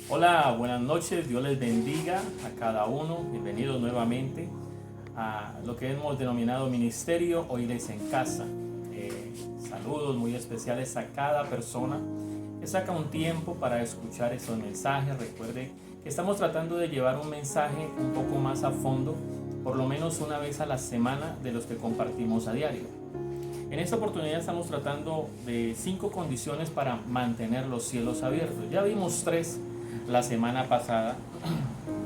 Hola, buenas noches, Dios les bendiga a cada uno. Bienvenidos nuevamente a lo que hemos denominado Ministerio o Iglesia en Casa. Saludos muy especiales a cada persona que saca un tiempo para escuchar estos mensajes. Recuerde que estamos tratando de llevar un mensaje un poco más a fondo, por lo menos una vez a la semana, de los que compartimos a diario. En esta oportunidad estamos tratando de 5 condiciones para mantener los cielos abiertos. Ya vimos 3 la semana pasada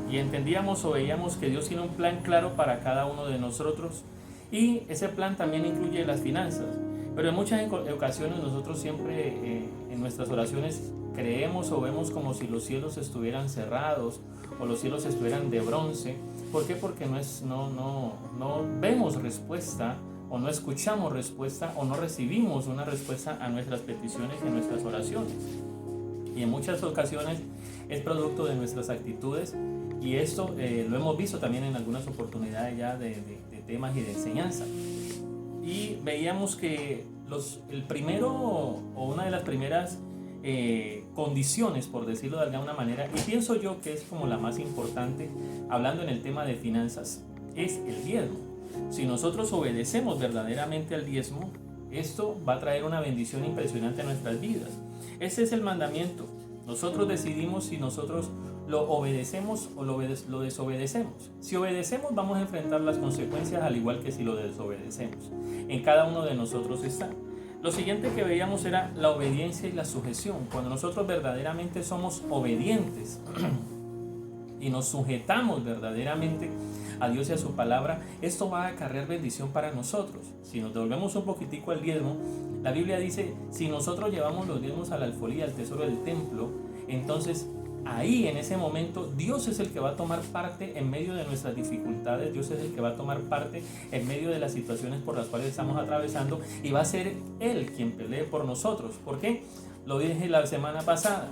y entendíamos o veíamos que Dios tiene un plan claro para cada uno de nosotros, y ese plan también incluye las finanzas. Pero en muchas ocasiones nosotros siempre en nuestras oraciones creemos o vemos como si los cielos estuvieran cerrados o los cielos estuvieran de bronce. ¿Por qué? Porque no vemos respuesta, o no escuchamos respuesta, o no recibimos una respuesta a nuestras peticiones y a nuestras oraciones. Y en muchas ocasiones es producto de nuestras actitudes, y esto lo hemos visto también en algunas oportunidades ya de temas y de enseñanza. Y veíamos que el primero, o una de las primeras condiciones, por decirlo de alguna manera, y pienso yo que es como la más importante hablando en el tema de finanzas, es el diezmo. Si nosotros obedecemos verdaderamente al diezmo, esto va a traer una bendición impresionante a nuestras vidas. Ese es el mandamiento. Nosotros decidimos si nosotros lo obedecemos o lo desobedecemos. Si obedecemos, vamos a enfrentar las consecuencias, al igual que si lo desobedecemos. En cada uno de nosotros está. Lo siguiente que veíamos era la obediencia y la sujeción. Cuando nosotros verdaderamente somos obedientes y nos sujetamos verdaderamente a Dios y a su palabra, esto va a acarrear bendición para nosotros. Si nos devolvemos un poquitico al diezmo, la Biblia dice: si nosotros llevamos los diezmos a la alfolía, al tesoro del templo, entonces ahí, en ese momento, Dios es el que va a tomar parte en medio de nuestras dificultades. Dios es el que va a tomar parte en medio de las situaciones por las cuales estamos atravesando, y va a ser Él quien pelee por nosotros. ¿Por qué? Lo dije la semana pasada.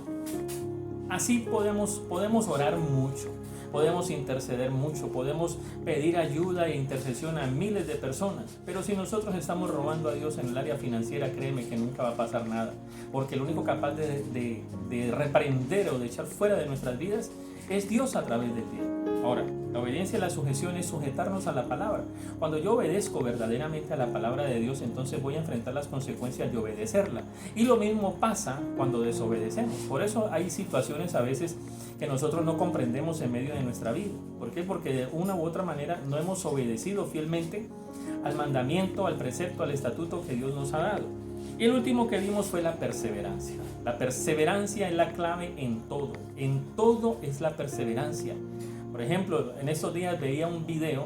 Así podemos orar mucho, podemos interceder mucho, podemos pedir ayuda e intercesión a miles de personas, pero si nosotros estamos robando a Dios en el área financiera, créeme que nunca va a pasar nada, porque el único capaz de reprender o de echar fuera de nuestras vidas es Dios a través del diezmo. Ahora, la obediencia y la sujeción es sujetarnos a la palabra. Cuando yo obedezco verdaderamente a la palabra de Dios, entonces voy a enfrentar las consecuencias de obedecerla. Y lo mismo pasa cuando desobedecemos. Por eso hay situaciones a veces que nosotros no comprendemos en medio de nuestra vida. ¿Por qué? Porque de una u otra manera no hemos obedecido fielmente al mandamiento, al precepto, al estatuto que Dios nos ha dado. Y el último que vimos fue la perseverancia. La perseverancia es la clave en todo. En todo es la perseverancia. Por ejemplo, en estos días veía un video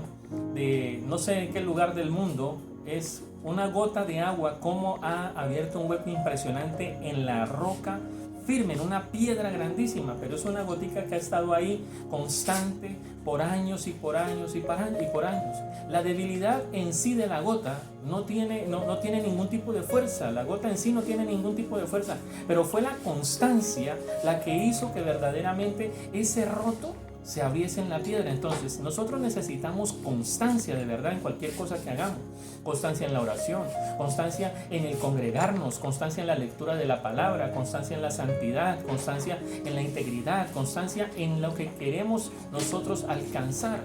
de no sé en qué lugar del mundo, es una gota de agua como ha abierto un hueco impresionante en la roca firme, en una piedra grandísima, pero es una gotica que ha estado ahí constante por años y por años y por años. La debilidad en sí de la gota no tiene ningún tipo de fuerza. La gota en sí no tiene ningún tipo de fuerza, pero fue la constancia la que hizo que verdaderamente ese roto se abriese en la piedra. Entonces nosotros necesitamos constancia de verdad en cualquier cosa que hagamos. Constancia en la oración, constancia en el congregarnos, constancia en la lectura de la palabra, constancia en la santidad, constancia en la integridad, constancia en lo que queremos nosotros alcanzar.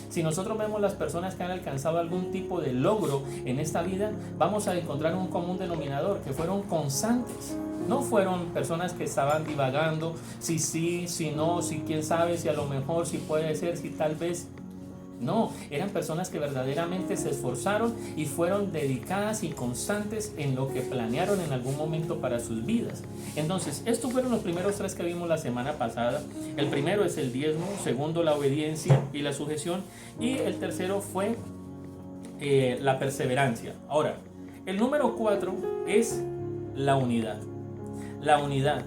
Si nosotros vemos las personas que han alcanzado algún tipo de logro en esta vida, vamos a encontrar un común denominador, que fueron constantes. No fueron personas que estaban divagando, si sí, si no, si quién sabe, si a lo mejor, si puede ser, si tal vez. No, eran personas que verdaderamente se esforzaron y fueron dedicadas y constantes en lo que planearon en algún momento para sus vidas. Entonces, estos fueron los primeros 3 que vimos la semana pasada. El primero es el diezmo, segundo la obediencia y la sujeción, y el tercero fue la perseverancia. Ahora, el número 4 es la unidad. La unidad.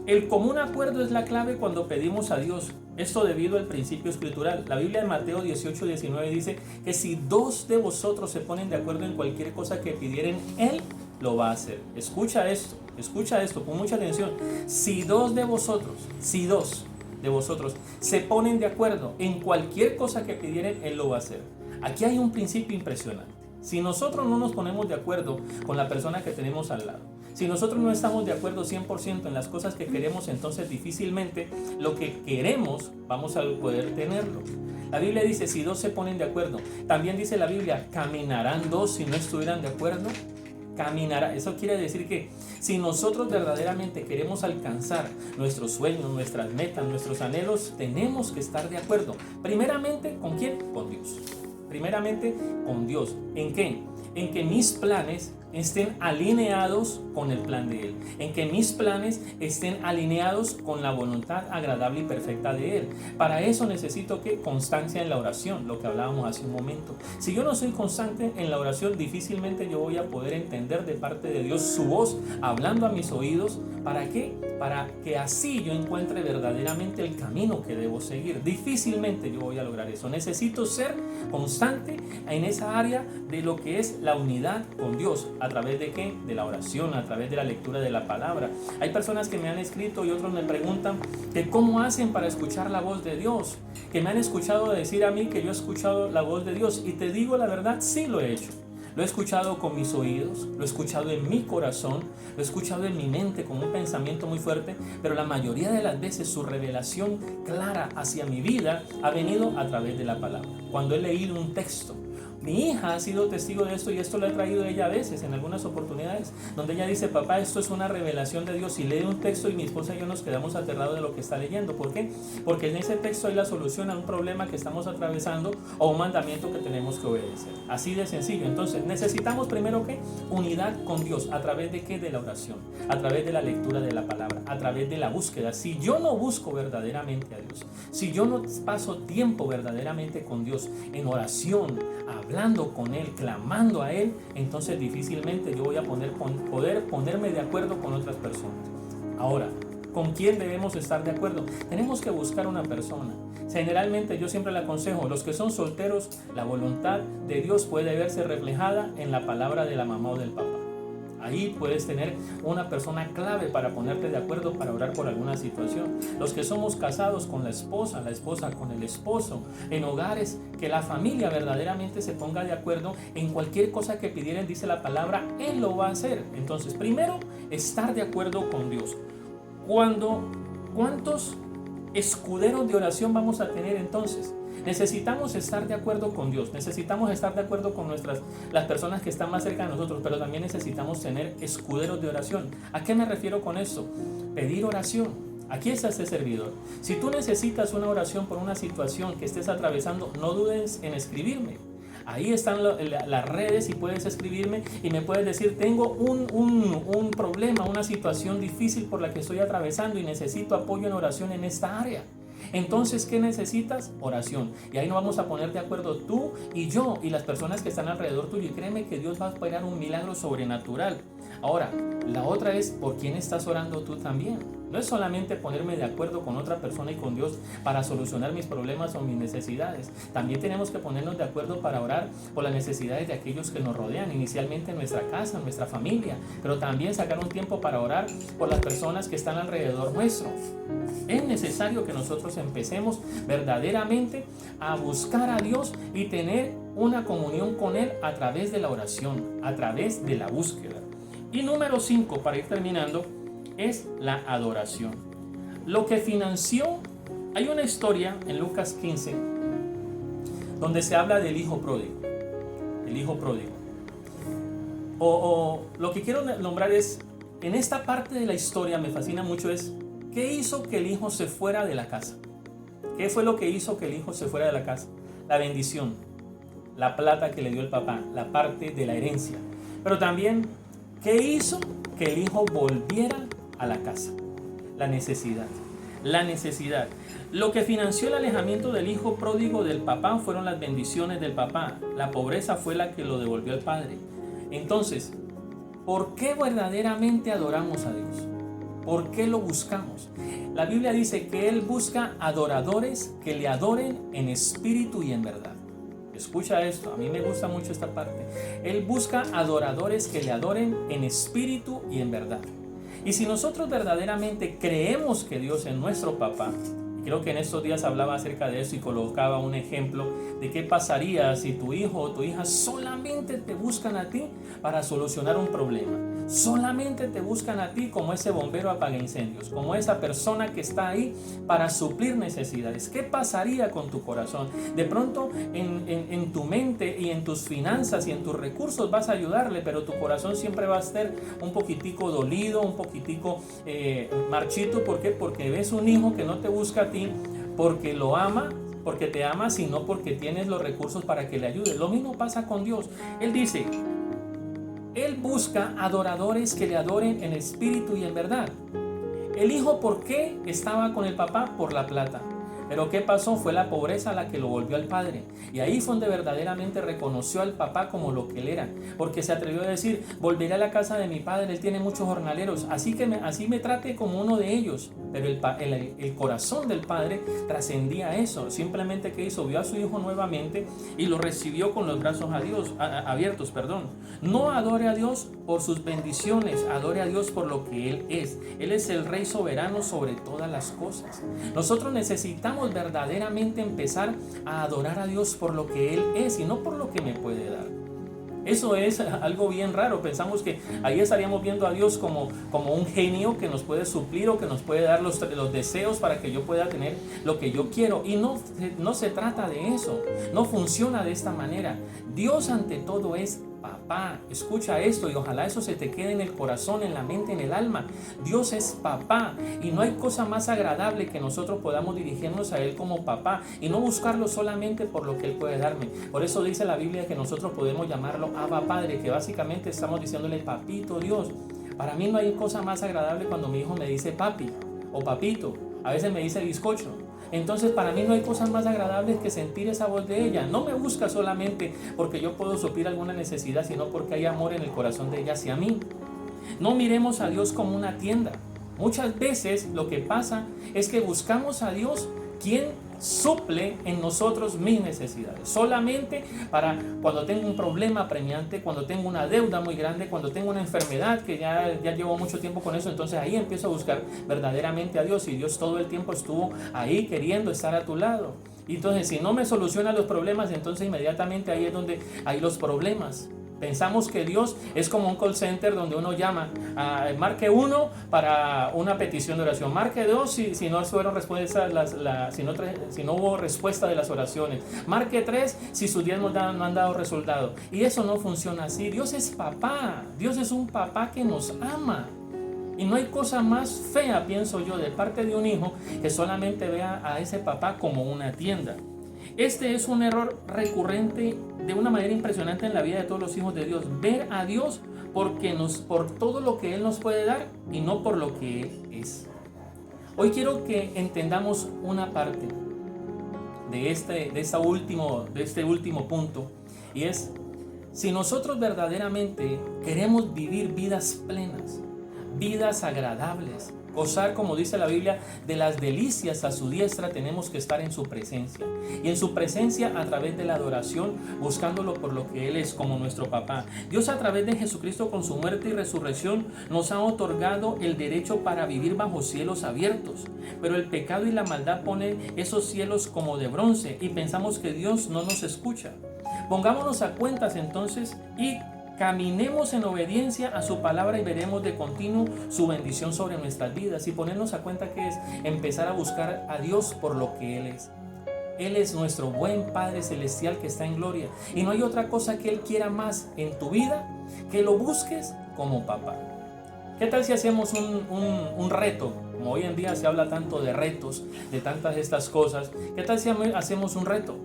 El común acuerdo es la clave cuando pedimos a Dios. Esto debido al principio escritural. La Biblia en Mateo 18:19 dice que si 2 de vosotros se ponen de acuerdo en cualquier cosa que pidieren, Él lo va a hacer. Escucha esto con mucha atención. Si 2 de vosotros se ponen de acuerdo en cualquier cosa que pidieren, Él lo va a hacer. Aquí hay un principio impresionante. Si nosotros no nos ponemos de acuerdo con la persona que tenemos al lado, Si nosotros no estamos de acuerdo 100% en las cosas que queremos, entonces difícilmente lo que queremos vamos a poder tenerlo. La Biblia dice, si dos se ponen de acuerdo. También dice la Biblia, ¿caminarán dos si no estuvieran de acuerdo? Caminará. Eso quiere decir que si nosotros verdaderamente queremos alcanzar nuestros sueños, nuestras metas, nuestros anhelos, tenemos que estar de acuerdo. Primeramente, ¿con quién? Con Dios. Primeramente, con Dios. ¿En qué? En que mis planes estén alineados con el plan de Él, en que mis planes estén alineados con la voluntad agradable y perfecta de Él. Para eso necesito que constancia en la oración, lo que hablábamos hace un momento. Si yo no soy constante en la oración, difícilmente yo voy a poder entender de parte de Dios su voz hablando a mis oídos. ¿Para qué? Para que así yo encuentre verdaderamente el camino que debo seguir. Difícilmente yo voy a lograr eso. Necesito ser constante en esa área de lo que es la unidad con Dios. ¿A través de qué? De la oración, a través de la lectura de la palabra. Hay personas que me han escrito y otros me preguntan que cómo hacen para escuchar la voz de Dios, que me han escuchado decir a mí que yo he escuchado la voz de Dios, y te digo la verdad, sí lo he hecho. Lo he escuchado con mis oídos, lo he escuchado en mi corazón, lo he escuchado en mi mente con un pensamiento muy fuerte, pero la mayoría de las veces su revelación clara hacia mi vida ha venido a través de la palabra. Cuando he leído un texto, mi hija ha sido testigo de esto, y esto lo he traído ella a veces en algunas oportunidades, donde ella dice, papá, esto es una revelación de Dios, y lee un texto y mi esposa y yo nos quedamos aterrados de lo que está leyendo. ¿Por qué? Porque en ese texto hay la solución a un problema que estamos atravesando o un mandamiento que tenemos que obedecer. Así de sencillo. Entonces necesitamos primero ¿qué? Unidad con Dios. ¿A través de qué? De la oración, a través de la lectura de la palabra, a través de la búsqueda. Si yo no busco verdaderamente a Dios, si yo no paso tiempo verdaderamente con Dios en oración, hablando con Él, clamando a Él, entonces difícilmente yo voy a poder ponerme de acuerdo con otras personas. Ahora, ¿con quién debemos estar de acuerdo? Tenemos que buscar una persona. Generalmente yo siempre le aconsejo, los que son solteros, la voluntad de Dios puede verse reflejada en la palabra de la mamá o del papá. Ahí puedes tener una persona clave para ponerte de acuerdo para orar por alguna situación. Los que somos casados, con la esposa con el esposo, en hogares, que la familia verdaderamente se ponga de acuerdo en cualquier cosa que pidieran, dice la palabra, Él lo va a hacer. Entonces, primero, estar de acuerdo con Dios. ¿Cuántos escuderos de oración vamos a tener entonces? Necesitamos estar de acuerdo con Dios, necesitamos estar de acuerdo con las personas que están más cerca de nosotros, pero también necesitamos tener escuderos de oración. ¿A qué me refiero con esto? Pedir oración. Aquí está este servidor. Si tú necesitas una oración por una situación que estés atravesando, no dudes en escribirme. Ahí están las redes y puedes escribirme y me puedes decir, tengo un problema, una situación difícil por la que estoy atravesando y necesito apoyo en oración en esta área. Entonces, ¿qué necesitas? Oración. Y ahí nos vamos a poner de acuerdo tú y yo y las personas que están alrededor tuyo. Y créeme que Dios va a operar un milagro sobrenatural. Ahora, la otra es, ¿por quién estás orando tú también? No es solamente ponerme de acuerdo con otra persona y con Dios para solucionar mis problemas o mis necesidades. También tenemos que ponernos de acuerdo para orar por las necesidades de aquellos que nos rodean, inicialmente en nuestra casa, en nuestra familia, pero también sacar un tiempo para orar por las personas que están alrededor nuestro. Es necesario que nosotros empecemos verdaderamente a buscar a Dios y tener una comunión con Él a través de la oración, a través de la búsqueda. Y número 5, para ir terminando, es la adoración. Lo que financió, hay una historia en Lucas 15 donde se habla del hijo pródigo. El hijo pródigo. O lo que quiero nombrar es, en esta parte de la historia me fascina mucho, es ¿qué hizo que el hijo se fuera de la casa? ¿Qué fue lo que hizo que el hijo se fuera de la casa? La bendición, la plata que le dio el papá, la parte de la herencia. Pero también, ¿qué hizo que el hijo volviera a la casa? La necesidad. La necesidad. Lo que financió el alejamiento del hijo pródigo del papá fueron las bendiciones del papá. La pobreza fue la que lo devolvió al padre. Entonces, ¿por qué verdaderamente adoramos a Dios? ¿Por qué lo buscamos? La Biblia dice que Él busca adoradores que le adoren en espíritu y en verdad. Escucha esto, a mí me gusta mucho esta parte. Él busca adoradores que le adoren en espíritu y en verdad. Y si nosotros verdaderamente creemos que Dios es nuestro papá, Y creo que en estos días hablaba acerca de eso y colocaba un ejemplo de qué pasaría si tu hijo o tu hija solamente te buscan a ti para solucionar un problema. Solamente te buscan a ti como ese bombero apaga incendios, como esa persona que está ahí para suplir necesidades. ¿Qué pasaría con tu corazón? De pronto en tu mente y en tus finanzas y en tus recursos vas a ayudarle, pero tu corazón siempre va a estar un poquitico dolido, un poquitico marchito. ¿Por qué? Porque ves un hijo que no te busca a ti porque lo ama, porque te ama, sino porque tienes los recursos para que le ayudes. Lo mismo pasa con Dios. Él dice, Él busca adoradores que le adoren en espíritu y en verdad. El hijo, ¿por qué estaba con el papá? Por la plata. Pero ¿qué pasó? Fue la pobreza la que lo volvió al padre. Y ahí fue donde verdaderamente reconoció al papá como lo que él era. Porque se atrevió a decir, volveré a la casa de mi padre, él tiene muchos jornaleros, así me trate como uno de ellos. Pero el corazón del padre trascendía eso. Simplemente ¿qué hizo? Vio a su hijo nuevamente y lo recibió con los brazos abiertos. No adore a Dios por sus bendiciones, adore a Dios por lo que Él es. Él es el Rey soberano sobre todas las cosas. Nosotros necesitamos verdaderamente empezar a adorar a Dios por lo que Él es y no por lo que me puede dar. Eso es algo bien raro. Pensamos que ahí estaríamos viendo a Dios como un genio que nos puede suplir o que nos puede dar los deseos para que yo pueda tener lo que yo quiero. Y no se trata de eso. No funciona de esta manera. Dios ante todo es papá. Escucha esto y ojalá eso se te quede en el corazón, en la mente, en el alma. Dios es papá y no hay cosa más agradable que nosotros podamos dirigirnos a Él como papá y no buscarlo solamente por lo que Él puede darme. Por eso dice la Biblia que nosotros podemos llamarlo Abba Padre, que básicamente estamos diciéndole papito Dios. Para mí no hay cosa más agradable cuando mi hijo me dice papi o papito. A veces me dice bizcocho. Entonces para mí no hay cosas más agradables que sentir esa voz de ella. No me busca solamente porque yo puedo suplir alguna necesidad, sino porque hay amor en el corazón de ella hacia mí. No miremos a Dios como una tienda. Muchas veces lo que pasa es que buscamos a Dios quien suple en nosotros mis necesidades. Solamente para cuando tengo un problema apremiante, cuando tengo una deuda muy grande, cuando tengo una enfermedad que ya llevo mucho tiempo con eso, entonces ahí empiezo a buscar verdaderamente a Dios y Dios todo el tiempo estuvo ahí queriendo estar a tu lado. Y entonces si no me soluciona los problemas, entonces inmediatamente ahí es donde hay los problemas. Pensamos que Dios es como un call center donde uno llama, marque 1 para una petición de oración, marque 2 si no fueron respuestas, si no hubo respuesta de las oraciones, marque 3 si sus diezmos no han dado resultado. Y eso no funciona así. Dios es papá, Dios es un papá que nos ama. Y no hay cosa más fea, pienso yo, de parte de un hijo que solamente vea a ese papá como una tienda. Este es un error recurrente de una manera impresionante en la vida de todos los hijos de Dios. Ver a Dios por todo lo que Él nos puede dar y no por lo que Él es. Hoy quiero que entendamos una parte de este último punto. Y es, si nosotros verdaderamente queremos vivir vidas plenas, vidas agradables, gozar, como dice la Biblia, de las delicias a su diestra, tenemos que estar en su presencia. Y en su presencia a través de la adoración, buscándolo por lo que Él es, como nuestro papá. Dios a través de Jesucristo con su muerte y resurrección nos ha otorgado el derecho para vivir bajo cielos abiertos. Pero el pecado y la maldad ponen esos cielos como de bronce y pensamos que Dios no nos escucha. Pongámonos a cuentas entonces y caminemos en obediencia a su palabra y veremos de continuo su bendición sobre nuestras vidas y ponernos a cuenta que es empezar a buscar a Dios por lo que Él es. Él es nuestro buen Padre Celestial que está en gloria y no hay otra cosa que Él quiera más en tu vida que lo busques como papá. ¿Qué tal si hacemos un reto? Como hoy en día se habla tanto de retos, de tantas estas cosas. ¿Qué tal si hacemos un reto?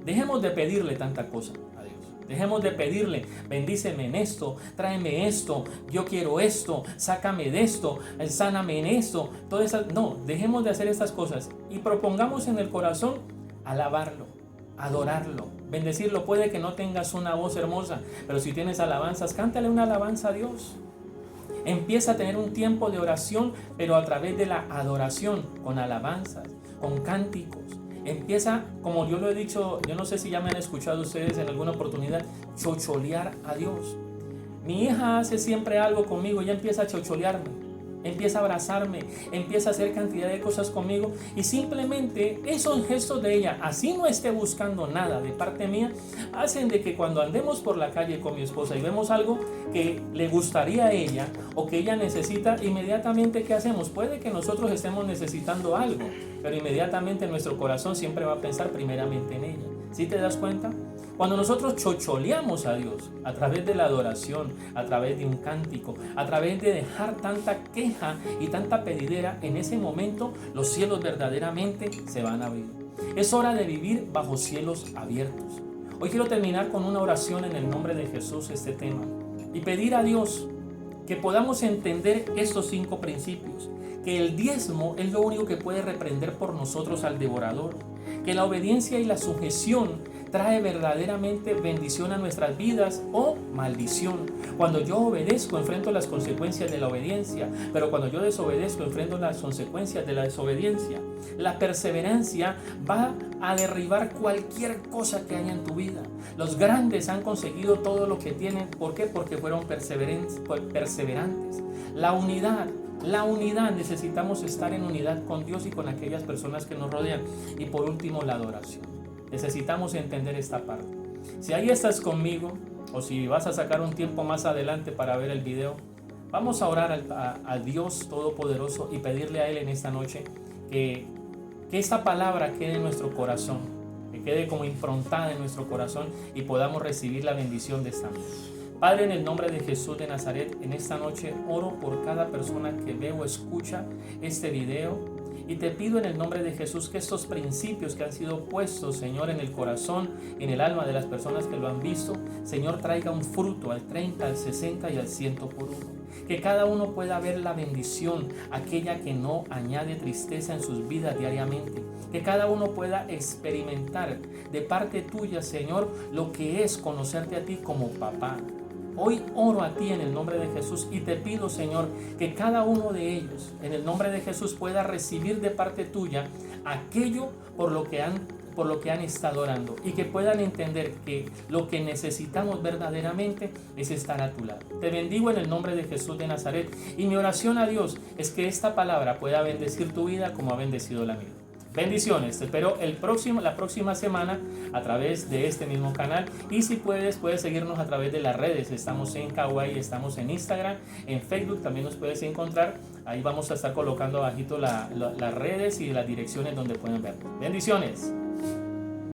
Dejemos de pedirle tanta cosa a Dios. Dejemos de pedirle, bendíceme en esto, tráeme esto, yo quiero esto, sácame de esto, sáname en esto. No, dejemos de hacer estas cosas y propongamos en el corazón alabarlo, adorarlo, bendecirlo. Puede que no tengas una voz hermosa, pero si tienes alabanzas, cántale una alabanza a Dios. Empieza a tener un tiempo de oración, pero a través de la adoración, con alabanzas, con cánticos. Empieza, como yo lo he dicho, yo no sé si ya me han escuchado ustedes en alguna oportunidad, chocholear a Dios. Mi hija hace siempre algo conmigo, ella empieza a chocholearme. empieza a abrazarme, empieza a hacer cantidad de cosas conmigo, y simplemente esos gestos de ella, así no esté buscando nada de parte mía, hacen de que cuando andemos por la calle con mi esposa y vemos algo que le gustaría a ella o que ella necesita, inmediatamente ¿qué hacemos? Puede que nosotros estemos necesitando algo, pero inmediatamente nuestro corazón siempre va a pensar primeramente en ella. ¿Sí te das cuenta? Cuando nosotros chocholeamos a Dios a través de la adoración, a través de un cántico, a través de dejar tanta queja y tanta pedidera, en ese momento los cielos verdaderamente se van a abrir. Es hora de vivir bajo cielos abiertos. Hoy quiero terminar con una oración en el nombre de Jesús este tema y pedir a Dios que podamos entender estos 5 principios, que el diezmo es lo único que puede reprender por nosotros al devorador, que la obediencia y la sujeción trae verdaderamente bendición a nuestras vidas o maldición. Cuando yo obedezco, enfrento las consecuencias de la obediencia, pero cuando yo desobedezco, enfrento las consecuencias de la desobediencia. La perseverancia va a derribar cualquier cosa que haya en tu vida. Los grandes han conseguido todo lo que tienen. ¿Por qué? Porque fueron perseverantes. La unidad, necesitamos estar en unidad con Dios y con aquellas personas que nos rodean. Y por último, la adoración. Necesitamos entender esta parte. Si ahí estás conmigo, o si vas a sacar un tiempo más adelante para ver el video, vamos a orar a Dios Todopoderoso y pedirle a Él en esta noche que esta palabra quede en nuestro corazón, que quede como improntada en nuestro corazón y podamos recibir la bendición de esta noche. Padre, en el nombre de Jesús de Nazaret, en esta noche oro por cada persona que ve o escucha este video. Y te pido en el nombre de Jesús que estos principios que han sido puestos, Señor, en el corazón, en el alma de las personas que lo han visto, Señor, traiga un fruto al 30, al 60 y al 100 por uno. Que cada uno pueda ver la bendición, aquella que no añade tristeza en sus vidas diariamente. Que cada uno pueda experimentar de parte tuya, Señor, lo que es conocerte a ti como papá. Hoy oro a ti en el nombre de Jesús y te pido, Señor, que cada uno de ellos, en el nombre de Jesús, pueda recibir de parte tuya aquello por lo que han estado orando, y que puedan entender que lo que necesitamos verdaderamente es estar a tu lado. Te bendigo en el nombre de Jesús de Nazaret, y mi oración a Dios es que esta palabra pueda bendecir tu vida como ha bendecido la mía. Bendiciones, te espero la próxima semana a través de este mismo canal, y si puedes seguirnos a través de las redes. Estamos en Kawaii, estamos en Instagram, en Facebook también nos puedes encontrar. Ahí vamos a estar colocando abajito las redes y las direcciones donde pueden ver. Bendiciones.